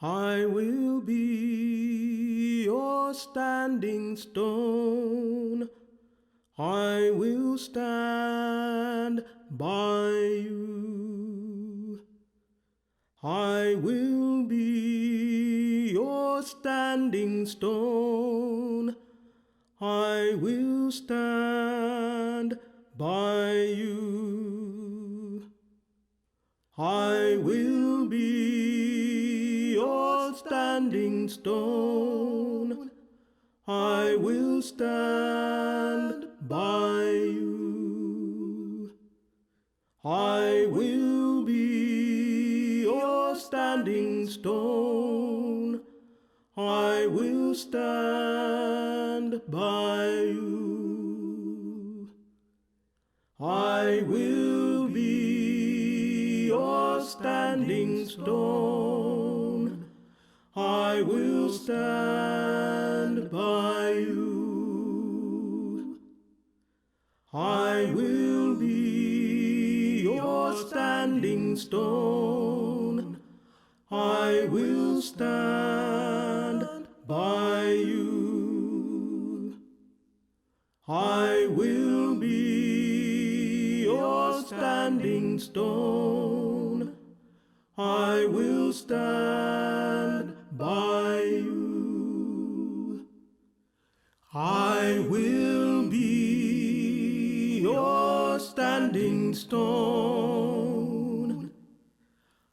I will be your standing stone. I will stand by you. I will be your standing stone. I will stand by you. I will be your standing stone. I will stand by you. I will be your standing stone. I will stand by you. I will be your standing stone. I will stand by you. I will be your standing stone. I will stand by you. I will be your standing stone. I will stand by you. I will be your standing stone.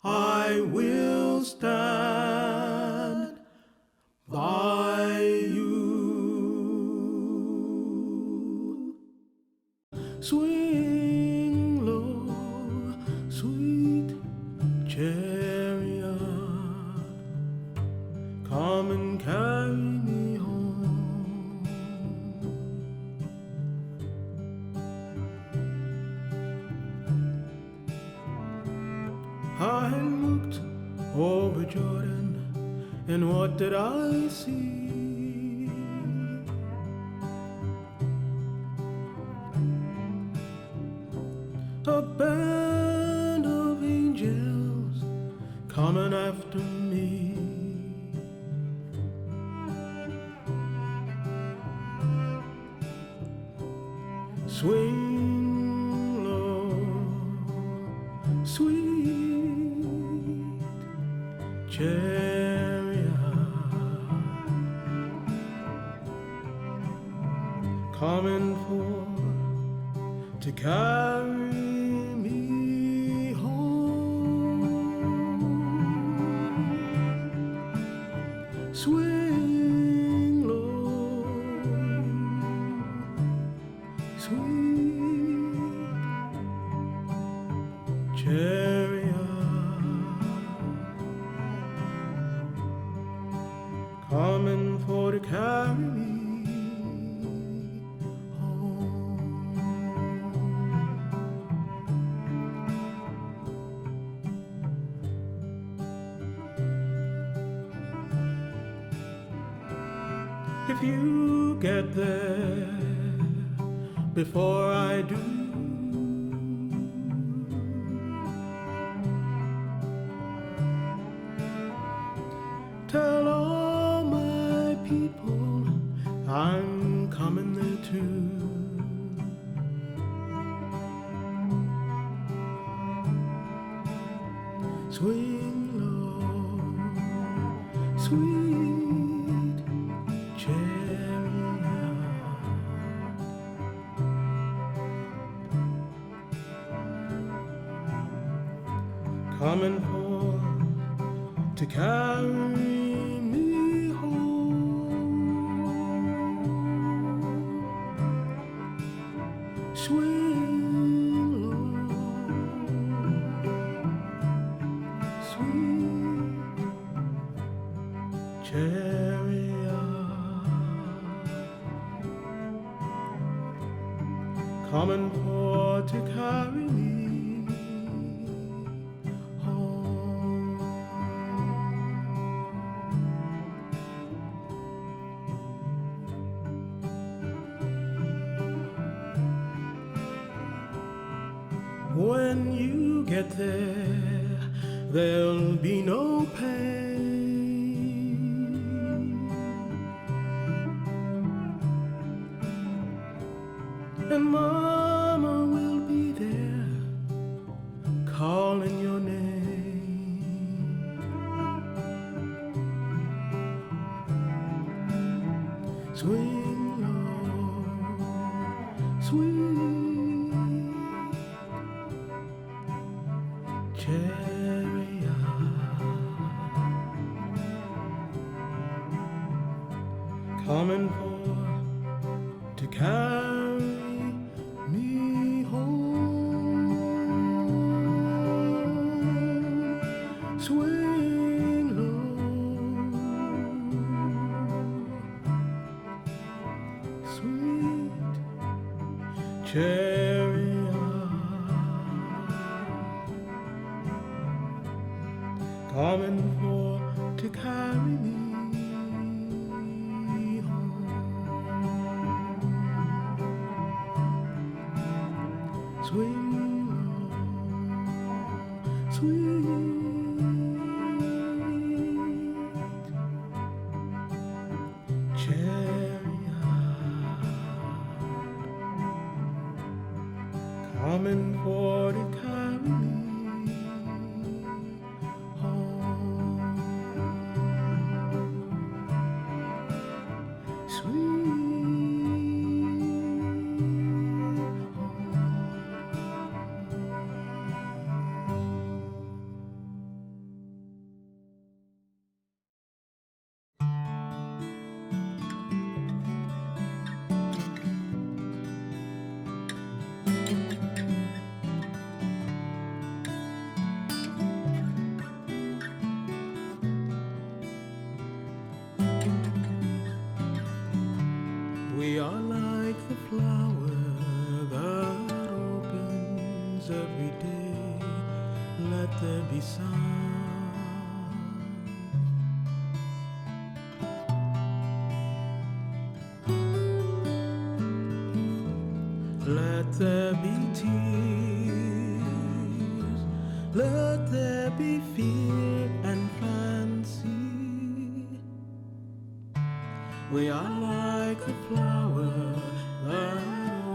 I will stand by you. Swing low, sweet chariot, come and carry me home. I looked over Jordan, and what did I see? A band of angels coming after me. Swing low, sweet chariot, coming for to carry me home. Swing low, sweet chariot, coming for to carry me home. If you get there before I do, tell all my people I'm coming there too. Swing low, sweet chariot, coming for to carry me home. Swing low, sweet chariot, coming for to carry me home. When you get there, there'll be no pain. swing low, sweet chariot, coming for to carry me home. Swing low, sweet chariot, coming for to carry me home. Swing low, sweet chariot, coming for to carry me home. Sweet we are like the flower that opens every day. Let there be sound. Let there be tears. Let there be fear and fancy. We are like the flower that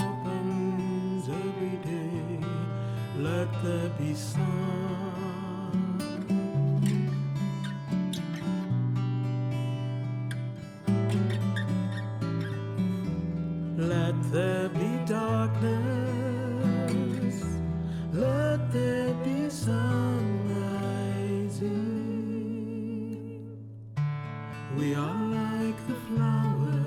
opens every day. Let there be sun. Let there be darkness. Let there be sun rising. We are like the flower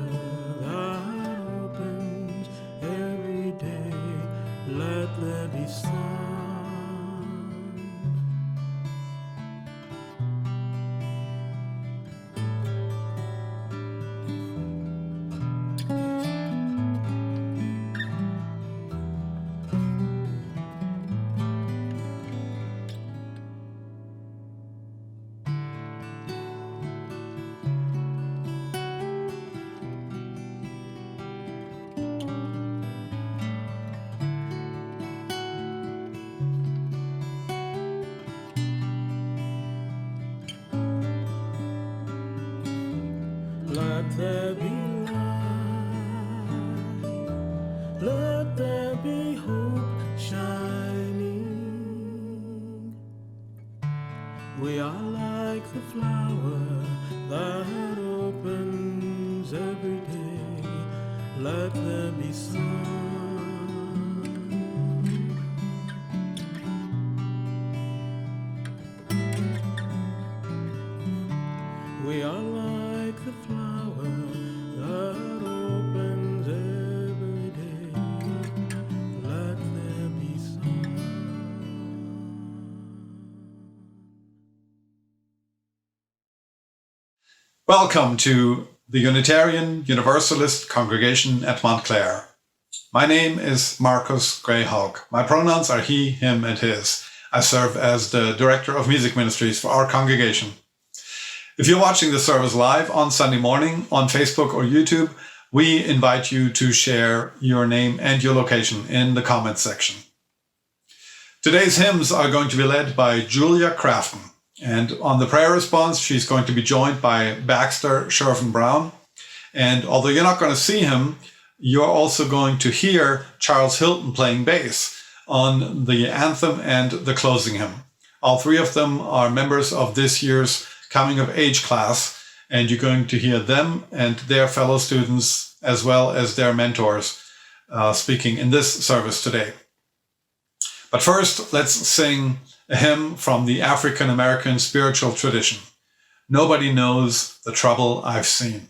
that opens every day. Let there be sun. Let there be light, let there be hope shining. We are like the flower that opens every day. Let there be sun. We are like the flower that opens every day. Let there be sun. Welcome to the Unitarian Universalist Congregation at Montclair. My name is Marcus Greyhawk. My pronouns are he, him, and his. I serve as the Director of Music Ministries for our congregation. If you're watching the service live on Sunday morning on Facebook or YouTube, we invite you to share your name and your location in the comments section. Today's hymns are going to be led by Julia Crafton. And on the prayer response, she's going to be joined by Baxter Shervin Brown. And although you're not going to see him, you're also going to hear Charles Hilton playing bass on the anthem and the closing hymn. All three of them are members of this year's Coming of Age class, and you're going to hear them and their fellow students as well as their mentors speaking in this service today. But first, let's sing a hymn from the African American spiritual tradition. Nobody knows the trouble I've seen.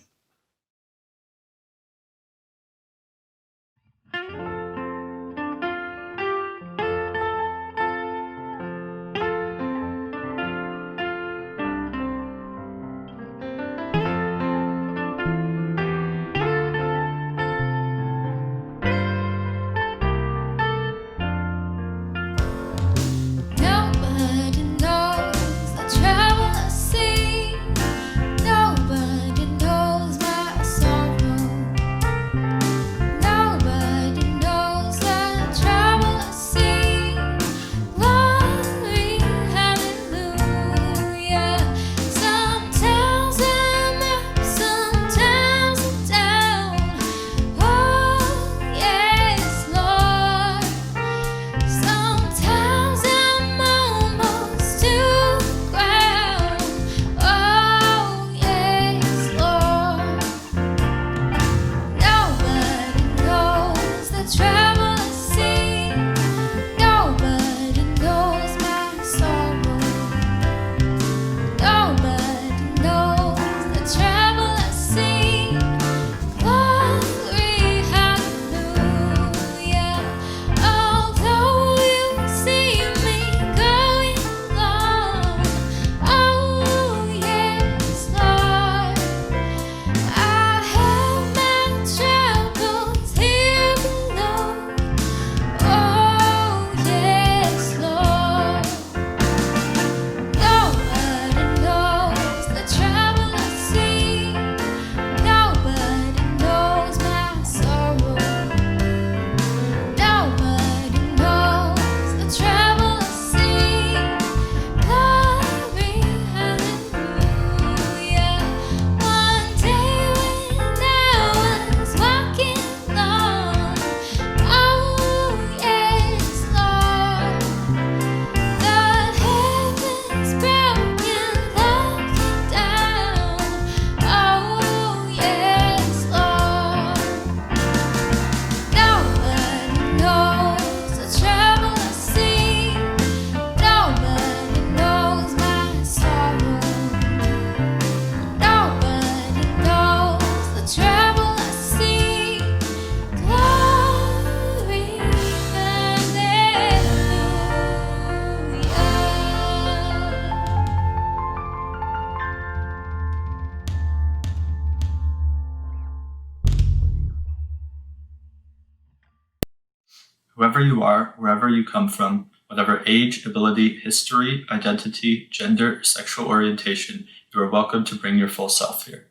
Whoever you are, wherever you come from, whatever age, ability, history, identity, gender, sexual orientation, you are welcome to bring your full self here.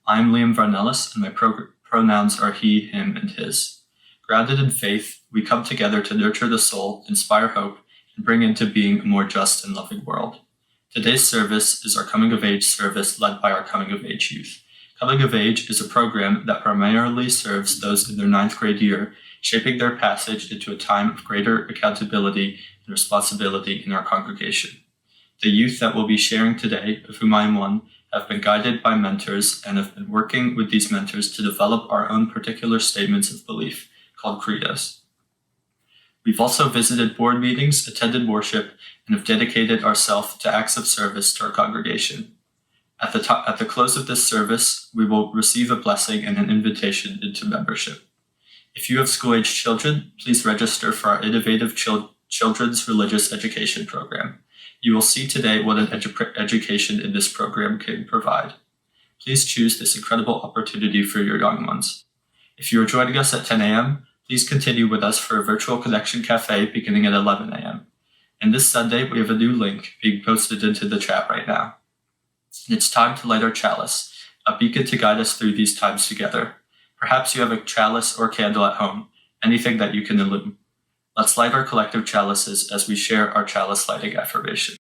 I'm Liam Varnelis, and my pronouns are he, him, and his. Grounded in faith, we come together to nurture the soul, inspire hope, and bring into being a more just and loving world. Today's service is our Coming of Age service led by our Coming of Age youth. Coming of Age is a program that primarily serves those in their 9th grade year, shaping their passage into a time of greater accountability and responsibility in our congregation. The youth that will be sharing today, of whom I am one, have been guided by mentors and have been working with these mentors to develop our own particular statements of belief, called credos. We've also visited board meetings, attended worship, and have dedicated ourselves to acts of service to our congregation. At the close of this service, we will receive a blessing and an invitation into membership. If you have school-age children, please register for our innovative children's religious education program. You will see today what an education in this program can provide. Please choose this incredible opportunity for your young ones. If you are joining us at 10 a.m., please continue with us for a virtual connection cafe beginning at 11 a.m. And this Sunday, we have a new link being posted into the chat right now. It's time to light our chalice, a beacon to guide us through these times together. Perhaps you have a chalice or candle at home, anything that you can illumine. Let's light our collective chalices as we share our chalice lighting affirmation.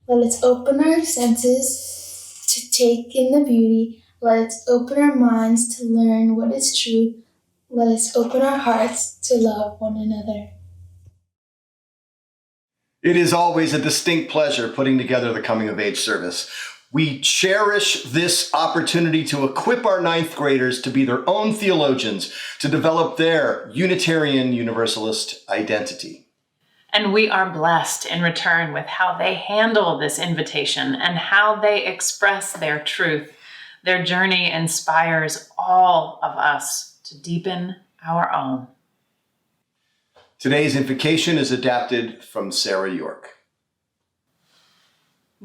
Let us open our senses to take in the beauty. Let us open our minds to learn what is true. Let us open our hearts to love one another. It is always a distinct pleasure putting together the Coming of Age service. We cherish this opportunity to equip our ninth graders to be their own theologians, to develop their Unitarian Universalist identity. And we are blessed in return with how they handle this invitation and how they express their truth. Their journey inspires all of us to deepen our own. Today's invocation is adapted from Sarah York.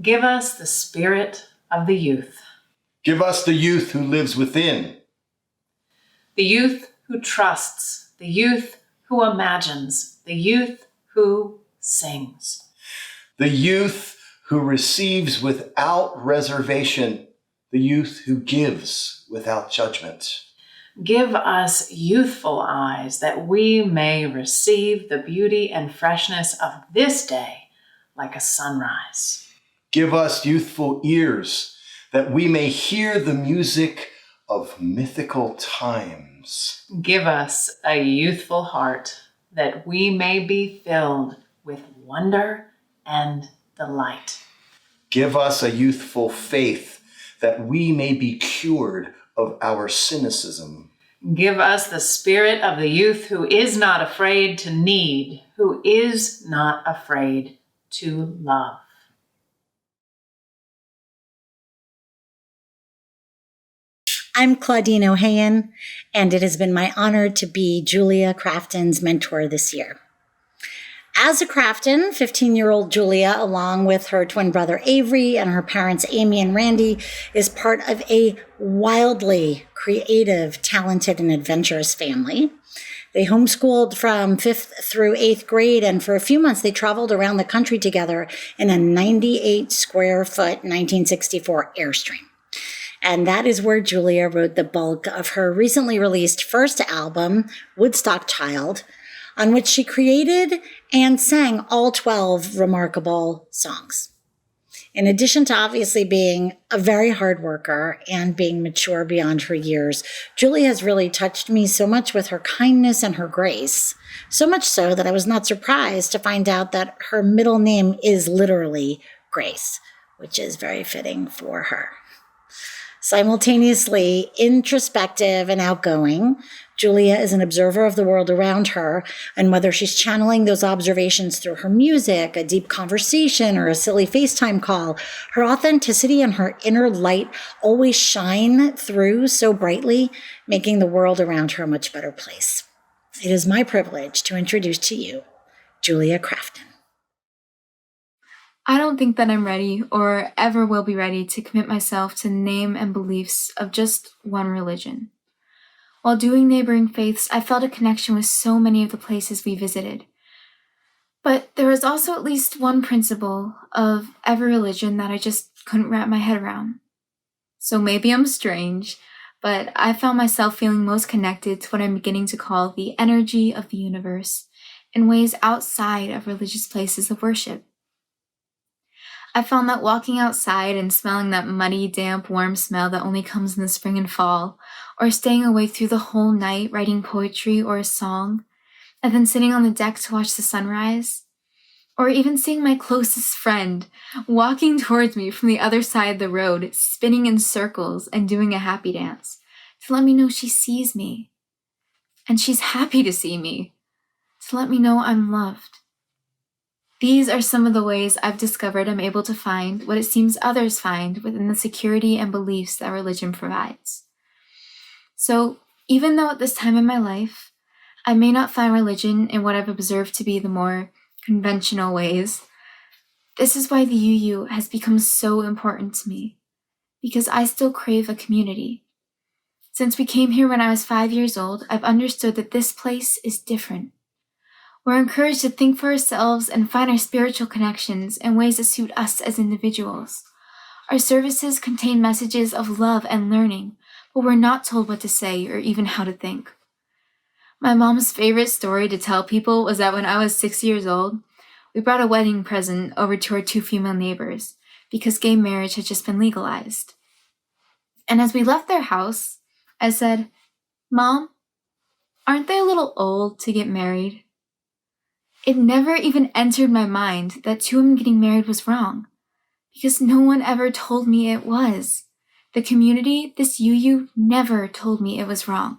Give us the spirit of the youth. Give us the youth who lives within. The youth who trusts. The youth who imagines. The youth who sings. The youth who receives without reservation. The youth who gives without judgment. Give us youthful eyes that we may receive the beauty and freshness of this day like a sunrise. Give us youthful ears that we may hear the music of mythical times. Give us a youthful heart that we may be filled with wonder and delight. Give us a youthful faith that we may be cured of our cynicism. Give us the spirit of the youth who is not afraid to need, who is not afraid to love. I'm Claudine O'Hayen, and it has been my honor to be Julia Crafton's mentor this year. As a Crafton, 15-year-old Julia, along with her twin brother Avery and her parents Amy and Randy, is part of a wildly creative, talented, and adventurous family. They homeschooled from 5th through 8th grade, and for a few months they traveled around the country together in a 98-square-foot 1964 Airstream. And that is where Julia wrote the bulk of her recently released first album, Woodstock Child, on which she created and sang all 12 remarkable songs. In addition to obviously being a very hard worker and being mature beyond her years, Julia has really touched me so much with her kindness and her grace, so much so that I was not surprised to find out that her middle name is literally Grace, which is very fitting for her. Simultaneously introspective and outgoing, Julia is an observer of the world around her, and whether she's channeling those observations through her music, a deep conversation, or a silly FaceTime call, her authenticity and her inner light always shine through so brightly, making the world around her a much better place. It is my privilege to introduce to you Julia Crafton. I don't think that I'm ready or ever will be ready to commit myself to the name and beliefs of just one religion. While doing neighboring faiths, I felt a connection with so many of the places we visited. But there was also at least one principle of every religion that I just couldn't wrap my head around. So maybe I'm strange, but I found myself feeling most connected to what I'm beginning to call the energy of the universe in ways outside of religious places of worship. I found that walking outside and smelling that muddy, damp, warm smell that only comes in the spring and fall, or staying awake through the whole night writing poetry or a song, and then sitting on the deck to watch the sunrise, or even seeing my closest friend walking towards me from the other side of the road, spinning in circles and doing a happy dance, to let me know she sees me, and she's happy to see me, to let me know I'm loved. These are some of the ways I've discovered I'm able to find what it seems others find within the security and beliefs that religion provides. So, even though at this time in my life, I may not find religion in what I've observed to be the more conventional ways, this is why the UU has become so important to me, because I still crave a community. Since we came here when I was 5 years old, I've understood that this place is different. We're encouraged to think for ourselves and find our spiritual connections in ways that suit us as individuals. Our services contain messages of love and learning, but we're not told what to say or even how to think. My mom's favorite story to tell people was that when I was 6 years old, we brought a wedding present over to our 2 female neighbors because gay marriage had just been legalized. And as we left their house, I said, "Mom, aren't they a little old to get married?" It never even entered my mind that 2 women getting married was wrong, because no one ever told me it was. The community, this UU, never told me it was wrong.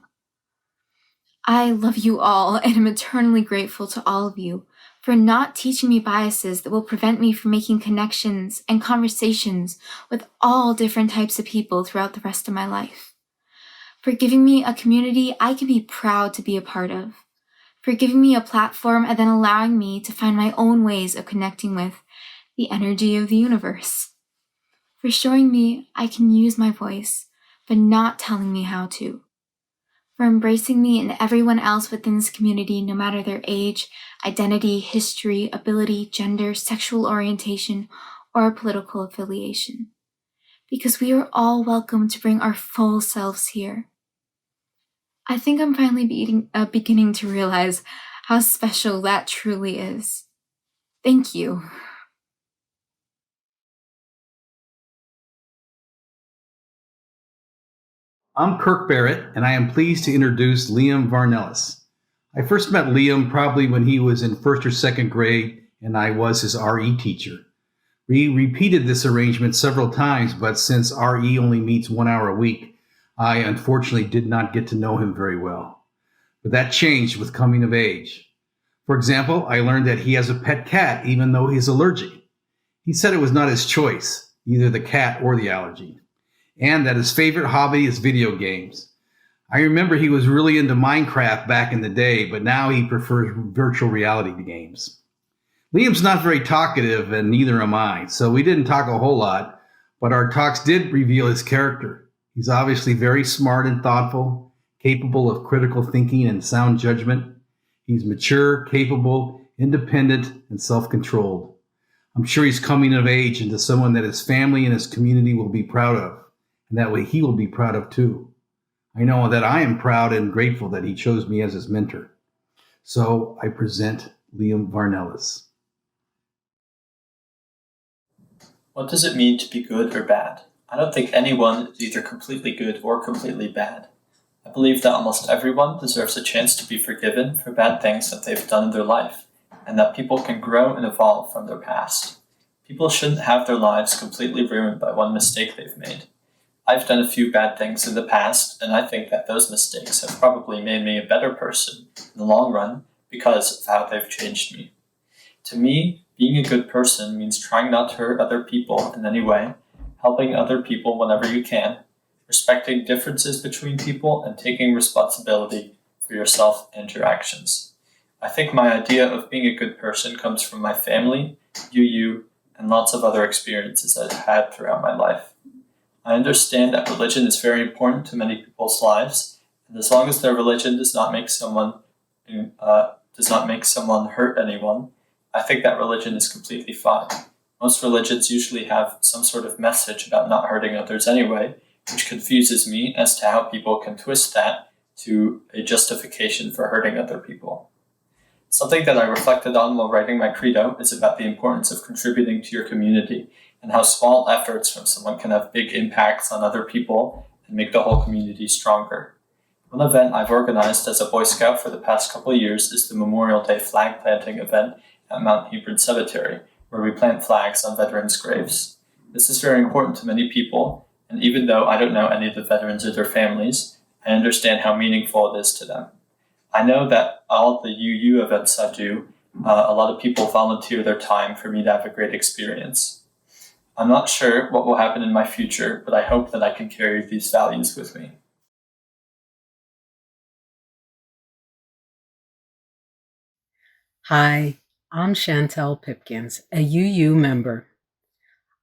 I love you all and am eternally grateful to all of you for not teaching me biases that will prevent me from making connections and conversations with all different types of people throughout the rest of my life. For giving me a community I can be proud to be a part of. For giving me a platform and then allowing me to find my own ways of connecting with the energy of the universe. For showing me I can use my voice, but not telling me how to. For embracing me and everyone else within this community, no matter their age, identity, history, ability, gender, sexual orientation, or political affiliation. Because we are all welcome to bring our full selves here. I think I'm finally beginning to realize how special that truly is. Thank you. I'm Kirk Barrett, and I am pleased to introduce Liam Varnelis. I first met Liam probably when he was in first or second grade, and I was his RE teacher. We repeated this arrangement several times, but since RE only meets 1 hour a week, I unfortunately did not get to know him very well. But that changed with coming of age. For example, I learned that he has a pet cat even though he's allergic. He said it was not his choice, either the cat or the allergy, and that his favorite hobby is video games. I remember he was really into Minecraft back in the day, but now he prefers virtual reality games. Liam's not very talkative, and neither am I, so we didn't talk a whole lot, but our talks did reveal his character. He's obviously very smart and thoughtful, capable of critical thinking and sound judgment. He's mature, capable, independent, and self-controlled. I'm sure he's coming of age into someone that his family and his community will be proud of, and that way he will be proud of too. I know that I am proud and grateful that he chose me as his mentor. So I present Liam Varnelis. What does it mean to be good or bad? I don't think anyone is either completely good or completely bad. I believe that almost everyone deserves a chance to be forgiven for bad things that they've done in their life, and that people can grow and evolve from their past. People shouldn't have their lives completely ruined by one mistake they've made. I've done a few bad things in the past, and I think that those mistakes have probably made me a better person in the long run because of how they've changed me. To me, being a good person means trying not to hurt other people in any way, helping other people whenever you can, respecting differences between people, and taking responsibility for yourself and your actions. I think my idea of being a good person comes from my family, UU, and lots of other experiences I've had throughout my life. I understand that religion is very important to many people's lives, and as long as their religion does not make someone hurt anyone, I think that religion is completely fine. Most religions usually have some sort of message about not hurting others anyway, which confuses me as to how people can twist that to a justification for hurting other people. Something that I reflected on while writing my credo is about the importance of contributing to your community and how small efforts from someone can have big impacts on other people and make the whole community stronger. One event I've organized as a Boy Scout for the past couple of years is the Memorial Day flag planting event at Mount Hebron Cemetery, where we plant flags on veterans' graves. This is very important to many people, and even though I don't know any of the veterans or their families, I understand how meaningful it is to them. I know that all the UU events I do, a lot of people volunteer their time for me to have a great experience. I'm not sure what will happen in my future, but I hope that I can carry these values with me. Hi, I'm Chantel Pipkins, a UU member.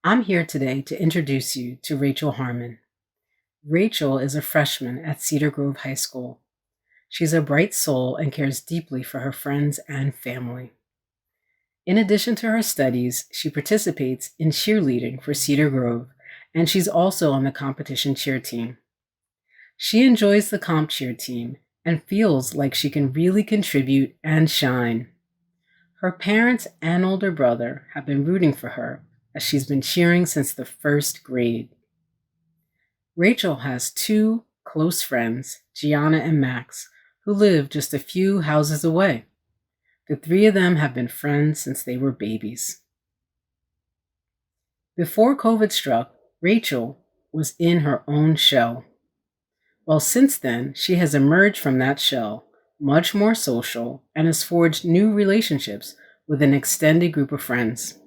I'm here today to introduce you to Rachel Harmon. Rachel is a freshman at Cedar Grove High School. She's a bright soul and cares deeply for her friends and family. In addition to her studies, she participates in cheerleading for Cedar Grove, and she's also on the competition cheer team. She enjoys the comp cheer team and feels like she can really contribute and shine. Her parents and older brother have been rooting for her as she's been cheering since the first grade. Rachel has two close friends, Gianna and Max, who live just a few houses away. The three of them have been friends since they were babies. Before COVID struck, Rachel was in her own shell. Well, since then, she has emerged from that shell, much more social, and has forged new relationships with an extended group of friends.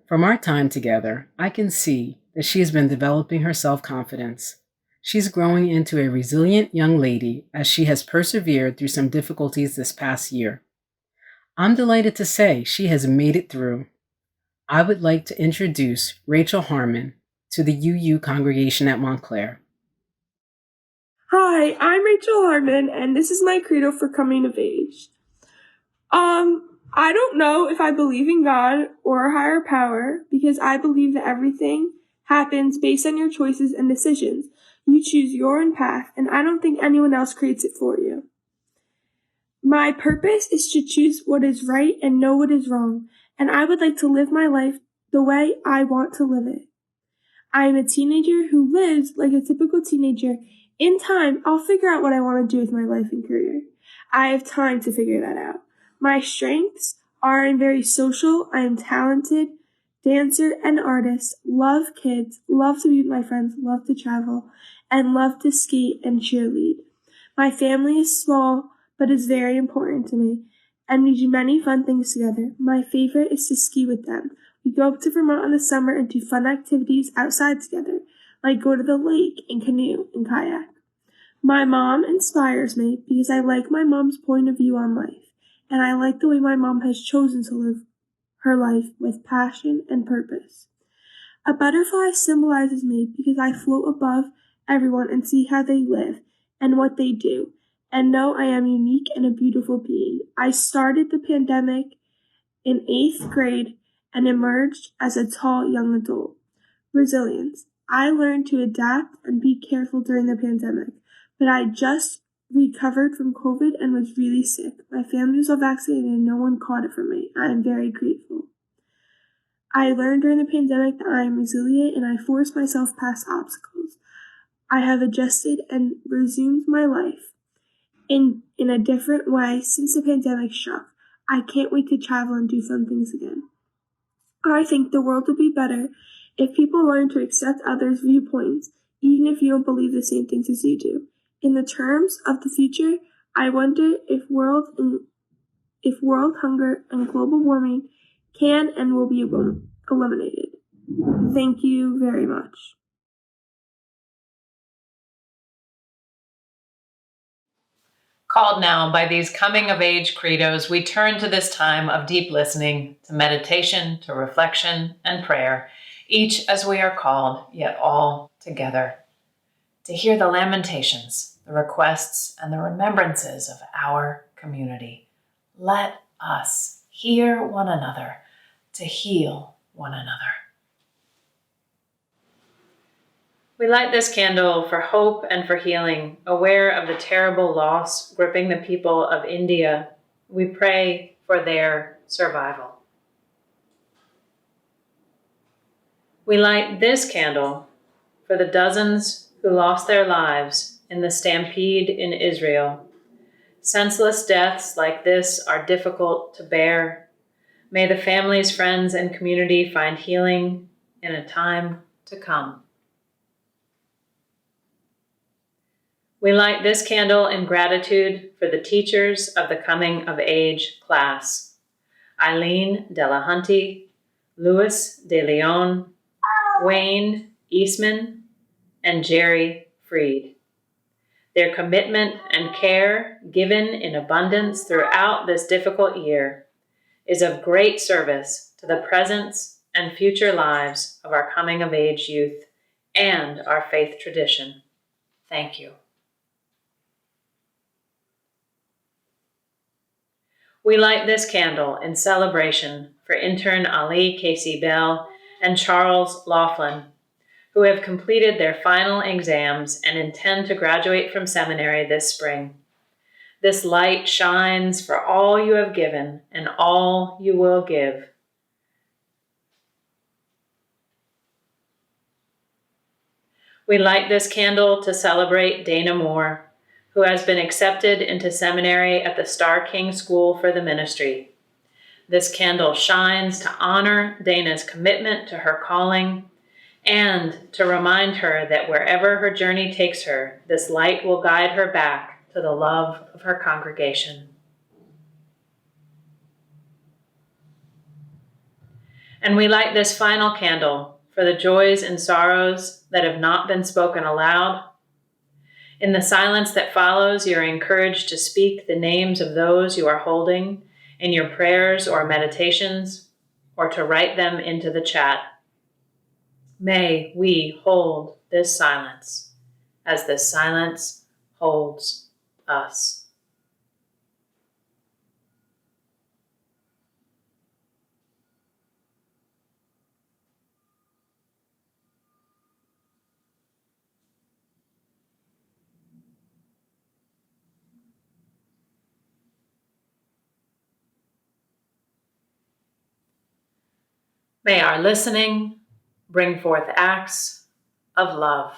From our time together, I can see that she has been developing her self-confidence. She's growing into a resilient young lady as she has persevered through some difficulties this past year. I'm delighted to say she has made it through. I would like to introduce Rachel Harmon to the UU congregation at Montclair. Hi, I'm Rachel Harmon, and this is my credo for coming of age. I don't know if I believe in God or a higher power, because I believe that everything happens based on your choices and decisions. You choose your own path, and I don't think anyone else creates it for you. My purpose is to choose what is right and know what is wrong, and I would like to live my life the way I want to live it. I am a teenager who lives like a typical teenager. In time, I'll figure out what I want to do with my life and career. I have time to figure that out. My strengths are I'm very social, I am talented, dancer and artist, love kids, love to be with my friends, love to travel, and love to skate and cheerlead. My family is small, but is very important to me, and we do many fun things together. My favorite is to ski with them. We go up to Vermont in the summer and do fun activities outside together, like go to the lake and canoe and kayak. My mom inspires me because I like my mom's point of view on life, and I like the way my mom has chosen to live her life with passion and purpose. A butterfly symbolizes me because I float above everyone and see how they live and what they do, and know I am unique and a beautiful being. I started the pandemic in 8th grade and emerged as a tall young adult. Resilience. I learned to adapt and be careful during the pandemic, but I just recovered from COVID and was really sick. My family was all vaccinated and no one caught it from me. I am very grateful. I learned during the pandemic that I am resilient and I forced myself past obstacles. I have adjusted and resumed my life in a different way since the pandemic struck. I can't wait to travel and do fun things again. I think the world would be better if people learn to accept others' viewpoints, even if you don't believe the same things as you do. In the terms of the future, I wonder if world hunger and global warming can and will be eliminated. Thank you very much. Called now by these coming-of-age credos, we turn to this time of deep listening, to meditation, to reflection, and prayer, each as we are called, yet all together, to hear the lamentations, the requests, and the remembrances of our community. Let us hear one another, to heal one another. We light this candle for hope and for healing, aware of the terrible loss gripping the people of India. We pray for their survival. We light this candle for the dozens who lost their lives in the stampede in Israel. Senseless deaths like this are difficult to bear. May the families, friends, and community find healing in a time to come. We light this candle in gratitude for the teachers of the coming of age class, Eileen Delahunty, Louis De Leon, Wayne Eastman, and Jerry Freed. Their commitment and care given in abundance throughout this difficult year is of great service to the present and future lives of our coming of age youth and our faith tradition. Thank you. We light this candle in celebration for intern Ali Casey Bell and Charles Laughlin, who have completed their final exams and intend to graduate from seminary this spring. This light shines for all you have given and all you will give. We light this candle to celebrate Dana Moore, who has been accepted into seminary at the Star King School for the Ministry. This candle shines to honor Dana's commitment to her calling and to remind her that wherever her journey takes her, this light will guide her back to the love of her congregation. And we light this final candle for the joys and sorrows that have not been spoken aloud. In the silence that follows, you're encouraged to speak the names of those you are holding in your prayers or meditations, or to write them into the chat. May we hold this silence as this silence holds us. May our listening bring forth acts of love.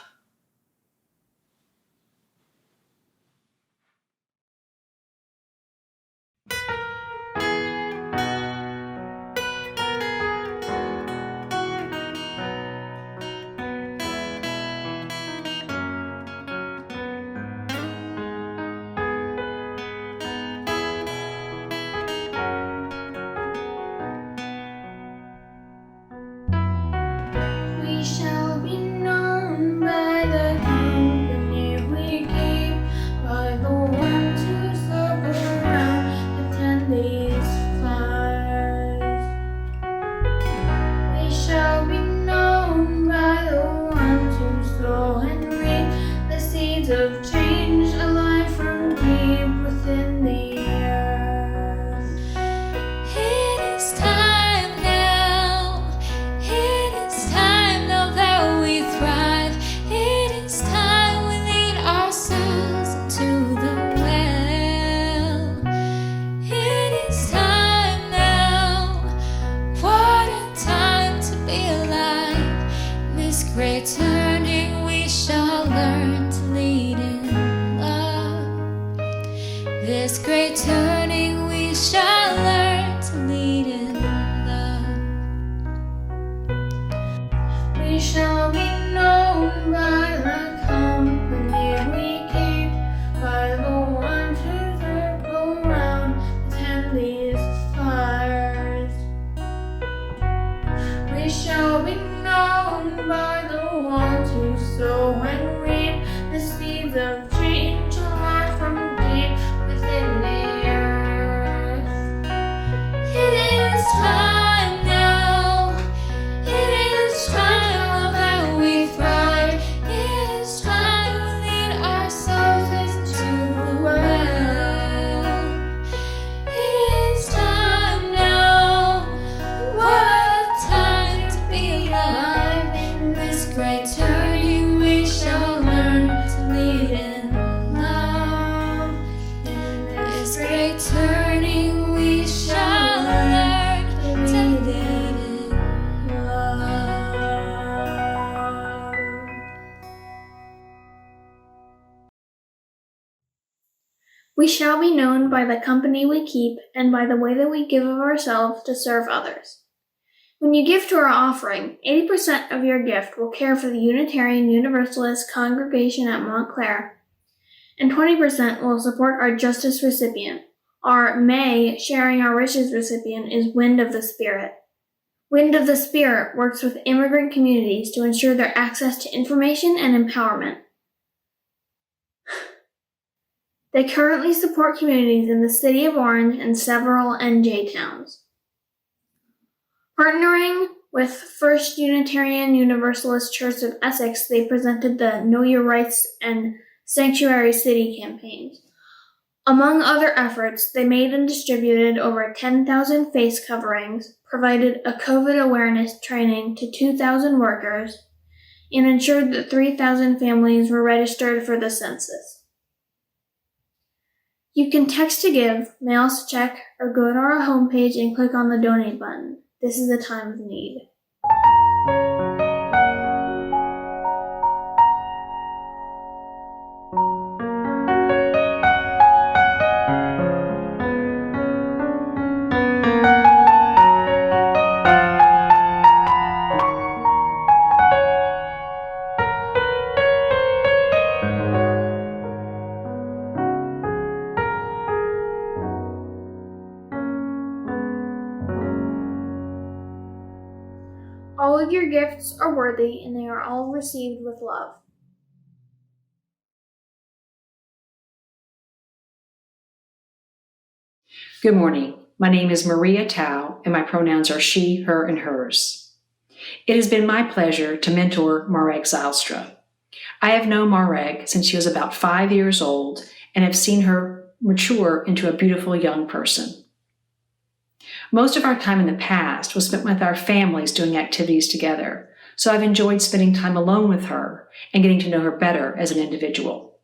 We shall be known by the company we keep, by the ones who circle around, attend these flyers. We shall be known by the ones who sow and reap the seeds of change alive from deep within the earth. It is time now. It is time now that we thrive. It is time we lead our souls into the well. It is time now. What a time to be alive. In this great turning we shall learn to lead in love. This great turning we shall learn to lead in love. We shall be known by the company we keep, by the ones who circle round, attend these fires. We shall be known by the ones who sow and reap the seeds of change alive from deep within the earth. It is time now. It is time that we thrive. It is time we lead our souls into the well. It is time now. What a time to be alive. In this great turning we shall learn to lead in love. In this great turning we shall learn to lead in love. We shall be known by the company we keep and by the way that we give of ourselves to serve others. When you give to our offering, 80% of your gift will care for the Unitarian Universalist congregation at Montclair, and 20% will support our Justice recipient. Our May Sharing Our Riches recipient is Wind of the Spirit. Wind of the Spirit works with immigrant communities to ensure their access to information and empowerment. They currently support communities in the city of Orange and several NJ towns. Partnering with First Unitarian Universalist Church of Essex, they presented the Know Your Rights and Sanctuary City campaigns. Among other efforts, they made and distributed over 10,000 face coverings, provided a COVID awareness training to 2,000 workers, and ensured that 3,000 families were registered for the census. You can text to give, mail us a check, or go to our homepage and click on the donate button. This is a time of need. of your gifts are worthy, and they are all received with love. Good morning. My name is Maria Tao, and my pronouns are she, her, and hers. It has been my pleasure to mentor Marek Zylstra. I have known Marek since she was about 5 years old and have seen her mature into a beautiful young person. Most of our time in the past was spent with our families doing activities together, so I've enjoyed spending time alone with her and getting to know her better as an individual.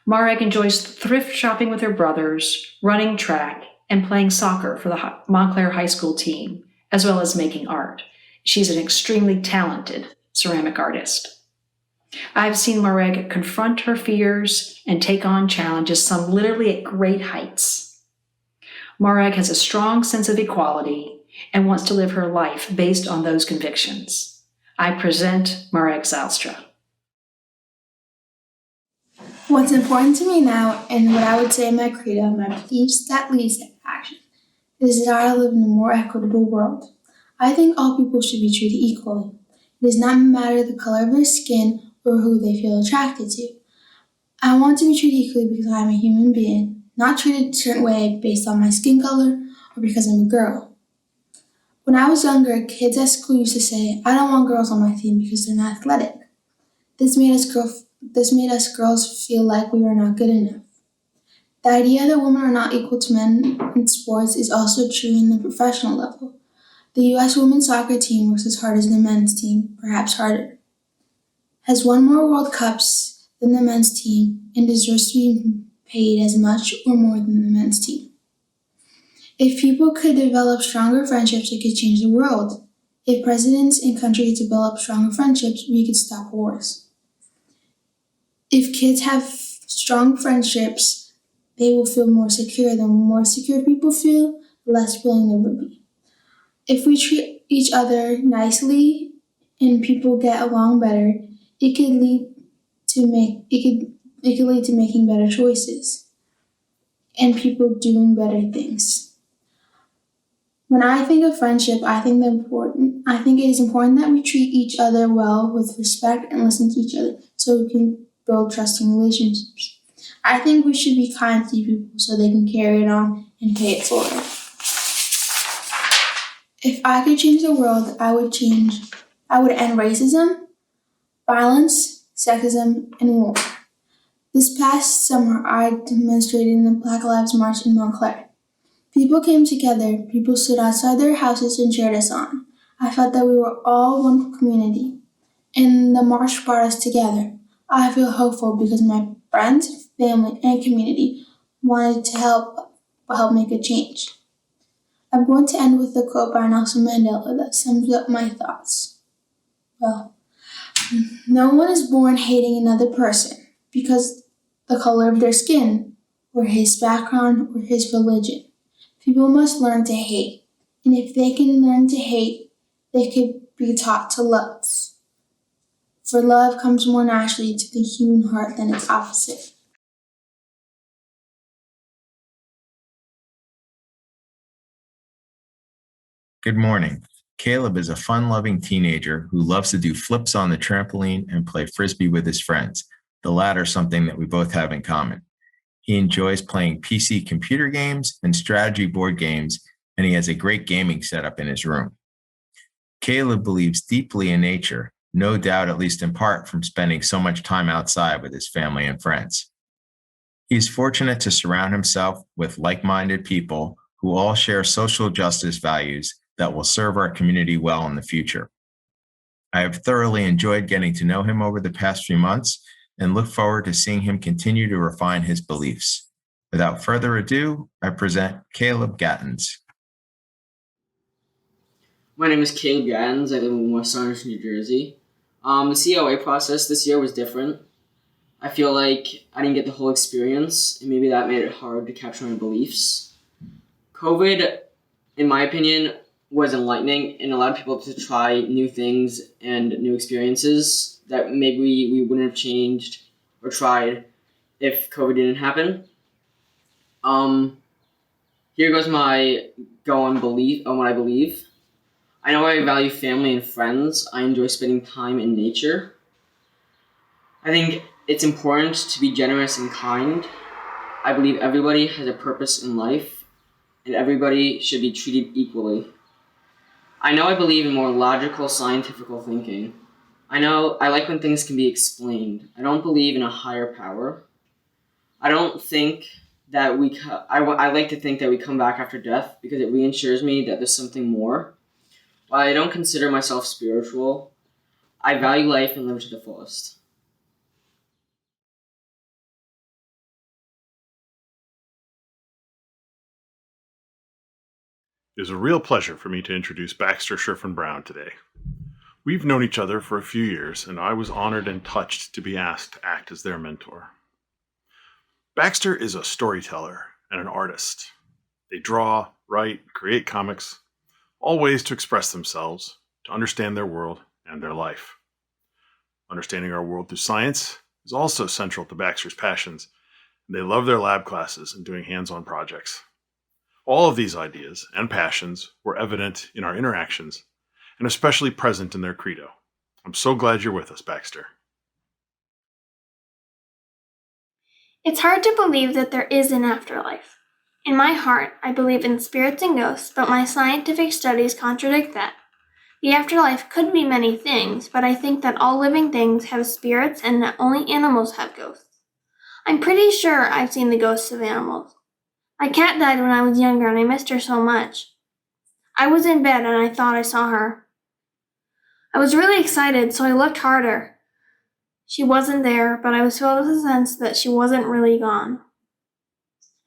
Marek enjoys thrift shopping with her brothers, running track, and playing soccer for the Montclair High School team, as well as making art. She's an extremely talented ceramic artist. I've seen Marek confront her fears and take on challenges, some literally at great heights. Marek has a strong sense of equality and wants to live her life based on those convictions. I present Marek Zylstra. What's important to me now, and what I would say in my credo, my beliefs that leads to action, is that I live in a more equitable world. I think all people should be treated equally. It does not matter the color of their skin or who they feel attracted to. I want to be treated equally because I am a human being, not treated a certain way based on my skin color or because I'm a girl. When I was younger, kids at school used to say, "I don't want girls on my team because they're not athletic." This made us girls feel like we were not good enough. The idea that women are not equal to men in sports is also true in the professional level. The U.S. women's soccer team works as hard as the men's team, perhaps harder, has won more World Cups than the men's team, and deserves to be paid as much or more than the men's team. If people could develop stronger friendships, it could change the world. If presidents and countries develop stronger friendships, we could stop wars. If kids have strong friendships, they will feel more secure. The more secure people feel, the less bullying there would be. If we treat each other nicely and people get along better, it could lead to making better choices and people doing better things. When I think of friendship, I think it is important that we treat each other well with respect and listen to each other so we can build trusting relationships. I think we should be kind to people so they can carry it on and pay it forward. If I could change the world, I would end racism, violence, sexism, and war. This past summer, I demonstrated in the Black Lives March in Montclair. People came together, people stood outside their houses and cheered us on. I felt that we were all one community, and the march brought us together. I feel hopeful because my friends, family, and community wanted to help make a change. I'm going to end with a quote by Nelson Mandela that sums up my thoughts. Well, no one is born hating another person because the color of their skin, or his background, or his religion. People must learn to hate, and if they can learn to hate, they could be taught to love. For love comes more naturally to the human heart than its opposite. Good morning. Caleb is a fun-loving teenager who loves to do flips on the trampoline and play frisbee with his friends, the latter something that we both have in common. He enjoys playing PC computer games and strategy board games, and he has a great gaming setup in his room. Caleb believes deeply in nature, no doubt at least in part from spending so much time outside with his family and friends. He is fortunate to surround himself with like-minded people who all share social justice values that will serve our community well in the future. I have thoroughly enjoyed getting to know him over the past few months and look forward to seeing him continue to refine his beliefs. Without further ado, I present Caleb Gattens. My name is Caleb Gattens. I live in West Orange, New Jersey. The COA process this year was different. I feel like I didn't get the whole experience, and maybe that made it hard to capture my beliefs. COVID, in my opinion, was enlightening and allowed people to try new things and new experiences that maybe we wouldn't have changed or tried if COVID didn't happen. Here goes my what I believe. I know I value family and friends. I enjoy spending time in nature. I think it's important to be generous and kind. I believe everybody has a purpose in life, and everybody should be treated equally. I know I believe in more logical, scientific thinking. I know I like when things can be explained. I don't believe in a higher power. I don't think that I like to think that we come back after death because it reassures me that there's something more. While I don't consider myself spiritual, I value life and live to the fullest. It is a real pleasure for me to introduce Baxter Sherfin Brown today. We've known each other for a few years, and I was honored and touched to be asked to act as their mentor. Baxter is a storyteller and an artist. They draw, write, create comics, all ways to express themselves, to understand their world and their life. Understanding our world through science is also central to Baxter's passions, and they love their lab classes and doing hands-on projects. All of these ideas and passions were evident in our interactions and especially present in their credo. I'm so glad you're with us, Baxter. It's hard to believe that there is an afterlife. In my heart, I believe in spirits and ghosts, but my scientific studies contradict that. The afterlife could be many things, but I think that all living things have spirits and that only animals have ghosts. I'm pretty sure I've seen the ghosts of animals. My cat died when I was younger and I missed her so much. I was in bed and I thought I saw her. I was really excited, so I looked harder. She wasn't there, but I was filled with a sense that she wasn't really gone.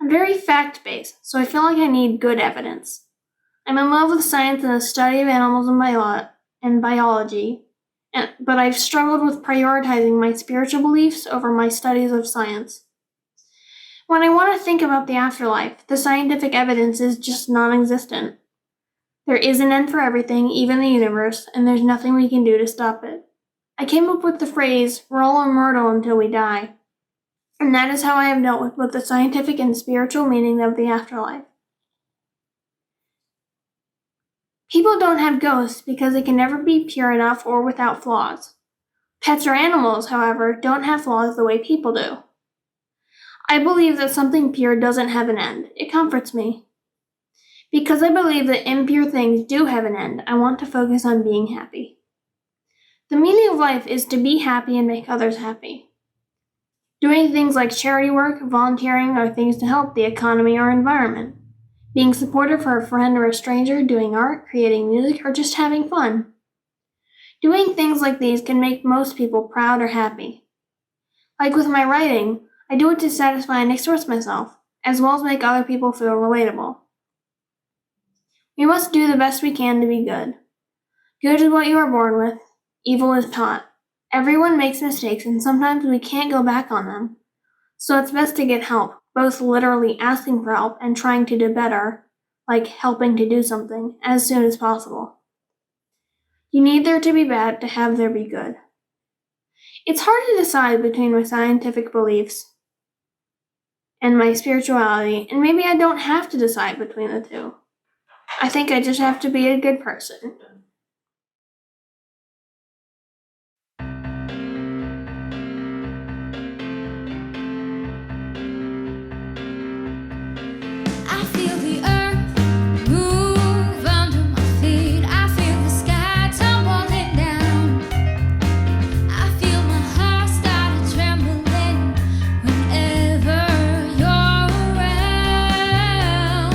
I'm very fact-based, so I feel like I need good evidence. I'm in love with science and the study of animals and biology, but I've struggled with prioritizing my spiritual beliefs over my studies of science. When I want to think about the afterlife, the scientific evidence is just non-existent. There is an end for everything, even the universe, and there's nothing we can do to stop it. I came up with the phrase, we're all immortal until we die. And that is how I have dealt with both the scientific and spiritual meaning of the afterlife. People don't have ghosts because they can never be pure enough or without flaws. Pets or animals, however, don't have flaws the way people do. I believe that something pure doesn't have an end. It comforts me. Because I believe that impure things do have an end, I want to focus on being happy. The meaning of life is to be happy and make others happy. Doing things like charity work, volunteering, or things to help the economy or environment. Being supportive for a friend or a stranger, doing art, creating music, or just having fun. Doing things like these can make most people proud or happy. Like with my writing, I do it to satisfy and express myself, as well as make other people feel relatable. We must do the best we can to be good. Good is what you are born with. Evil is taught. Everyone makes mistakes and sometimes we can't go back on them. So it's best to get help, both literally asking for help and trying to do better, like helping to do something, as soon as possible. You need there to be bad to have there be good. It's hard to decide between my scientific beliefs and my spirituality, and maybe I don't have to decide between the two. I think I just have to be a good person. I feel the earth move under my feet. I feel the sky tumbling down. I feel my heart start trembling whenever you're around.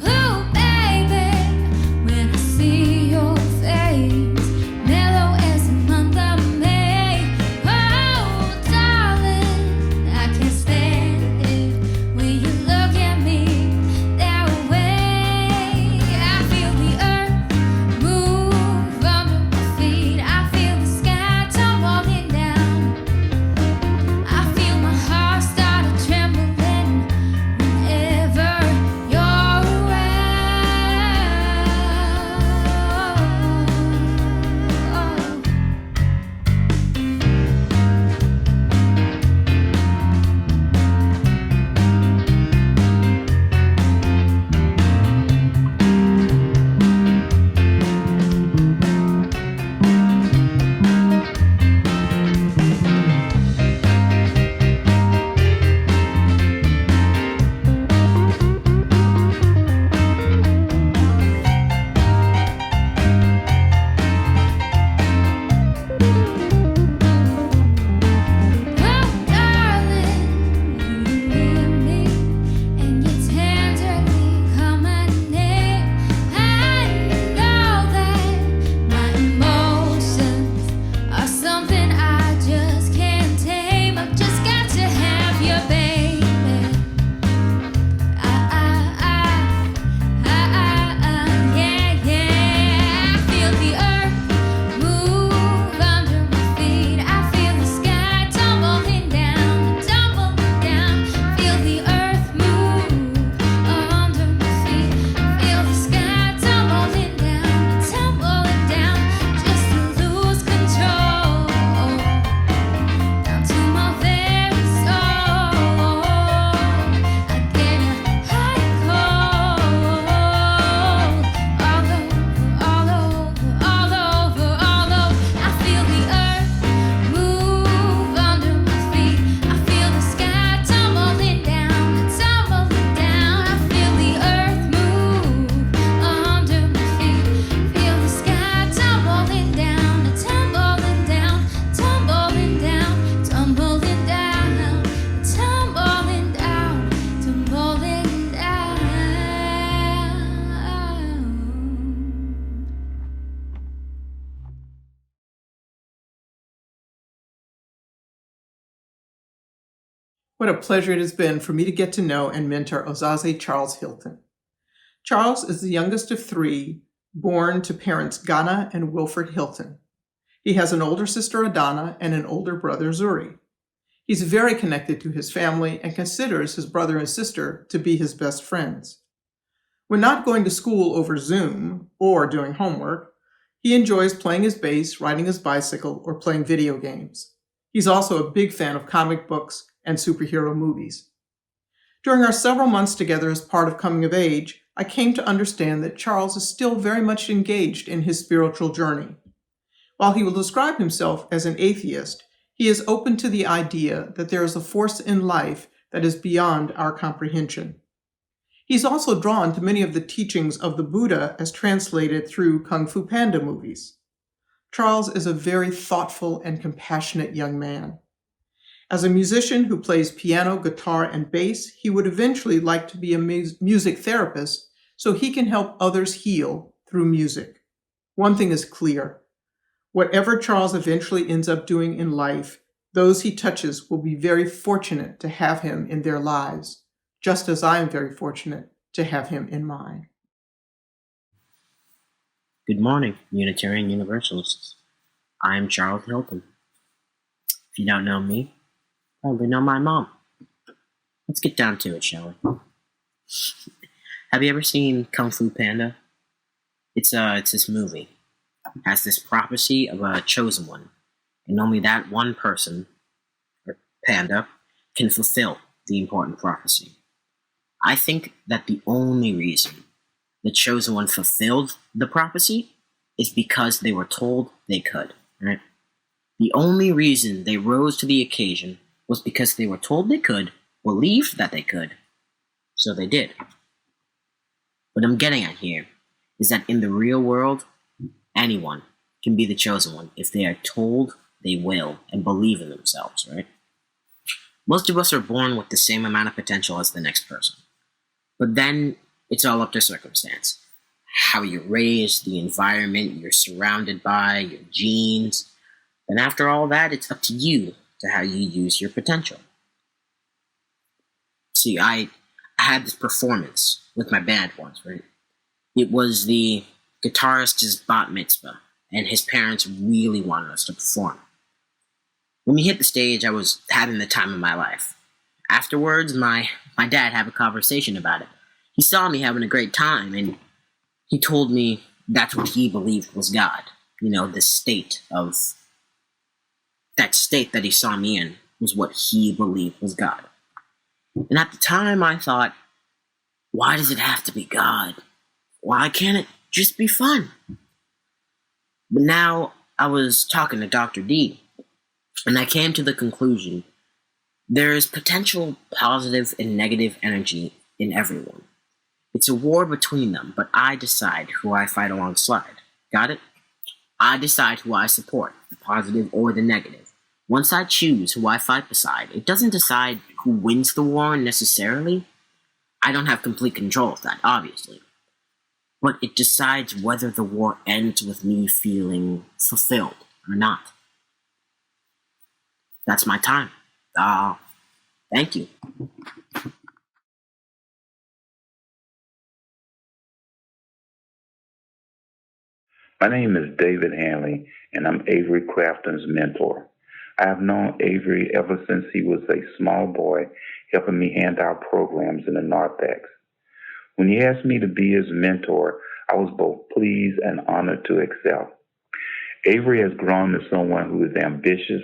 Oh, baby, when I see your What a pleasure it has been for me to get to know and mentor Ozaze Charles Hilton. Charles is the youngest of three, born to parents Ghana and Wilfred Hilton. He has an older sister, Adana, and an older brother, Zuri. He's very connected to his family and considers his brother and sister to be his best friends. When not going to school over Zoom or doing homework, he enjoys playing his bass, riding his bicycle, or playing video games. He's also a big fan of comic books and superhero movies. During our several months together as part of coming of age, I came to understand that Charles is still very much engaged in his spiritual journey. While he will describe himself as an atheist, he is open to the idea that there is a force in life that is beyond our comprehension. He's also drawn to many of the teachings of the Buddha as translated through Kung Fu Panda movies. Charles is a very thoughtful and compassionate young man. As a musician who plays piano, guitar, and bass, he would eventually like to be a music therapist so he can help others heal through music. One thing is clear. Whatever Charles eventually ends up doing in life, those he touches will be very fortunate to have him in their lives, just as I am very fortunate to have him in mine. Good morning, Unitarian Universalists. I am Charles Hilton. If you don't know me, probably know my mom. Let's get down to it, shall we? Have you ever seen Kung Fu Panda? It's this movie. It has this prophecy of a chosen one, and only that one person, or panda, can fulfill the important prophecy. I think that the only reason the chosen one fulfilled the prophecy is because they were told they could, right? The only reason they rose to the occasion was because they were told they could, believed that they could, so they did. What I'm getting at here is that in the real world, anyone can be the chosen one if they are told they will and believe in themselves, right? Most of us are born with the same amount of potential as the next person. But then it's all up to circumstance. How you're raised, the environment you're surrounded by, your genes. And after all that, it's up to you to how you use your potential. See, I had this performance with my band once, right? It was the guitarist's bat mitzvah, and his parents really wanted us to perform. When we hit the stage, I was having the time of my life. Afterwards, my dad had a conversation about it. He saw me having a great time, and he told me that's what he believed was God. You know, that state that he saw me in was what he believed was God. And at the time, I thought, why does it have to be God? Why can't it just be fun? But now I was talking to Dr. D, and I came to the conclusion there is potential positive and negative energy in everyone. It's a war between them, but I decide who I fight alongside. Got it? I decide who I support, the positive or the negative. Once I choose who I fight beside, it doesn't decide who wins the war necessarily. I don't have complete control of that, obviously. But it decides whether the war ends with me feeling fulfilled or not. That's my time. Thank you. My name is David Hanley, and I'm Avery Crafton's mentor. I have known Avery ever since he was a small boy, helping me hand out programs in the narthex. When he asked me to be his mentor, I was both pleased and honored to accept. Avery has grown to someone who is ambitious,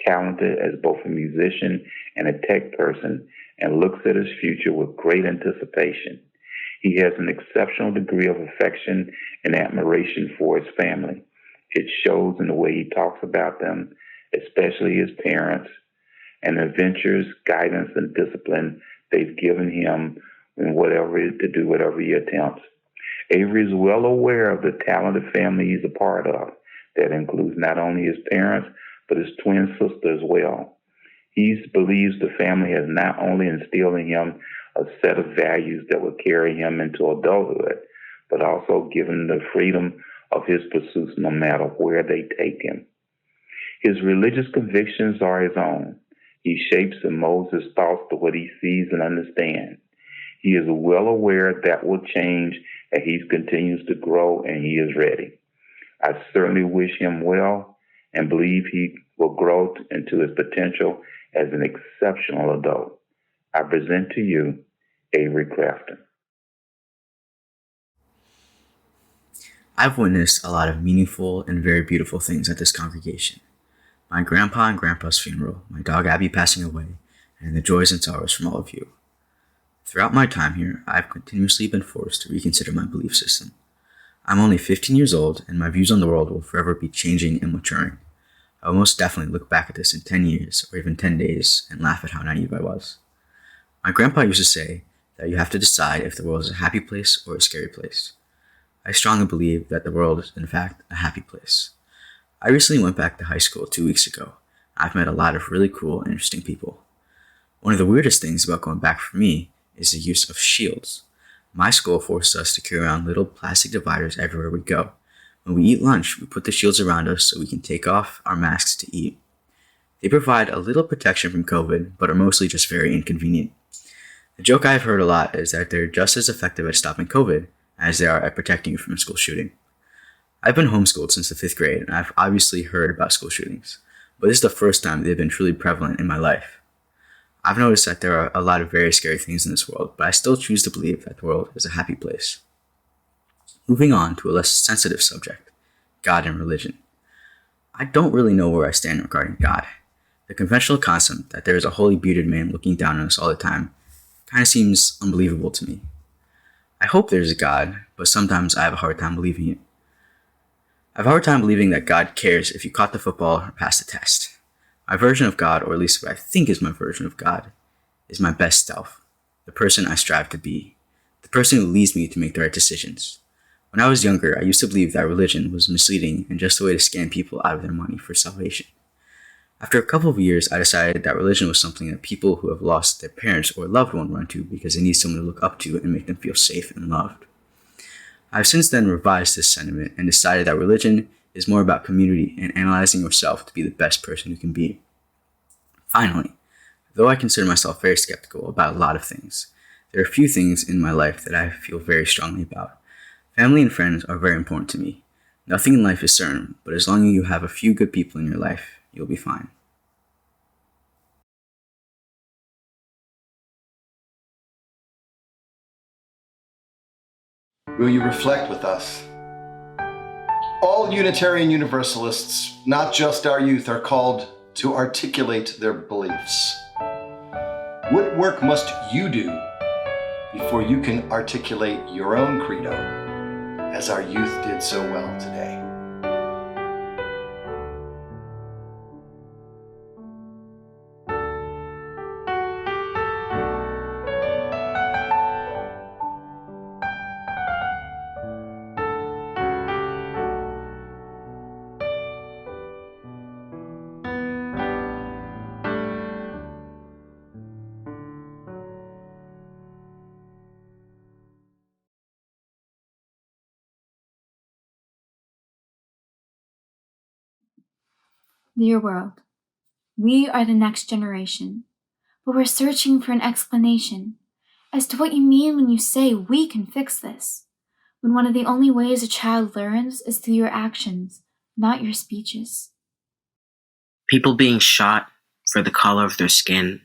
talented as both a musician and a tech person, and looks at his future with great anticipation. He has an exceptional degree of affection and admiration for his family. It shows in the way he talks about them, especially his parents, and the adventures, guidance, and discipline they've given him in to do whatever he attempts. Avery is well aware of the talented family he's a part of. That includes not only his parents, but his twin sister as well. He believes the family has not only instilled in him a set of values that will carry him into adulthood, but also given him the freedom of his pursuits no matter where they take him. His religious convictions are his own. He shapes and molds his thoughts to what he sees and understands. He is well aware that will change as he continues to grow, and he is ready. I certainly wish him well and believe he will grow into his potential as an exceptional adult. I present to you Avery Crafton. I've witnessed a lot of meaningful and very beautiful things at this congregation. My grandpa and grandpa's funeral, my dog Abby passing away, and the joys and sorrows from all of you. Throughout my time here, I've continuously been forced to reconsider my belief system. I'm only 15 years old, and my views on the world will forever be changing and maturing. I will most definitely look back at this in 10 years, or even 10 days, and laugh at how naive I was. My grandpa used to say that you have to decide if the world is a happy place or a scary place. I strongly believe that the world is, in fact, a happy place. I recently went back to high school 2 weeks ago. I've met a lot of really cool and interesting people. One of the weirdest things about going back for me is the use of shields. My school forced us to carry around little plastic dividers everywhere we go. When we eat lunch, we put the shields around us so we can take off our masks to eat. They provide a little protection from COVID, but are mostly just very inconvenient. The joke I've heard a lot is that they're just as effective at stopping COVID as they are at protecting you from a school shooting. I've been homeschooled since the 5th grade, and I've obviously heard about school shootings, but this is the first time they've been truly prevalent in my life. I've noticed that there are a lot of very scary things in this world, but I still choose to believe that the world is a happy place. Moving on to a less sensitive subject, God and religion. I don't really know where I stand regarding God. The conventional concept that there is a holy bearded man looking down on us all the time kind of seems unbelievable to me. I hope there's a God, but sometimes I have a hard time believing it. I have a hard time believing that God cares if you caught the football or passed the test. My version of God, or at least what I think is my version of God, is my best self, the person I strive to be, the person who leads me to make the right decisions. When I was younger, I used to believe that religion was misleading and just a way to scam people out of their money for salvation. After a couple of years, I decided that religion was something that people who have lost their parents or loved one run to because they need someone to look up to and make them feel safe and loved. I've since then revised this sentiment and decided that religion is more about community and analyzing yourself to be the best person you can be. Finally, though I consider myself very skeptical about a lot of things, there are a few things in my life that I feel very strongly about. Family and friends are very important to me. Nothing in life is certain, but as long as you have a few good people in your life, you'll be fine. Will you reflect with us? All Unitarian Universalists, not just our youth, are called to articulate their beliefs. What work must you do before you can articulate your own credo, as our youth did so well today? Dear world, we are the next generation, but we're searching for an explanation as to what you mean when you say we can fix this, when one of the only ways a child learns is through your actions, not your speeches. People being shot for the color of their skin,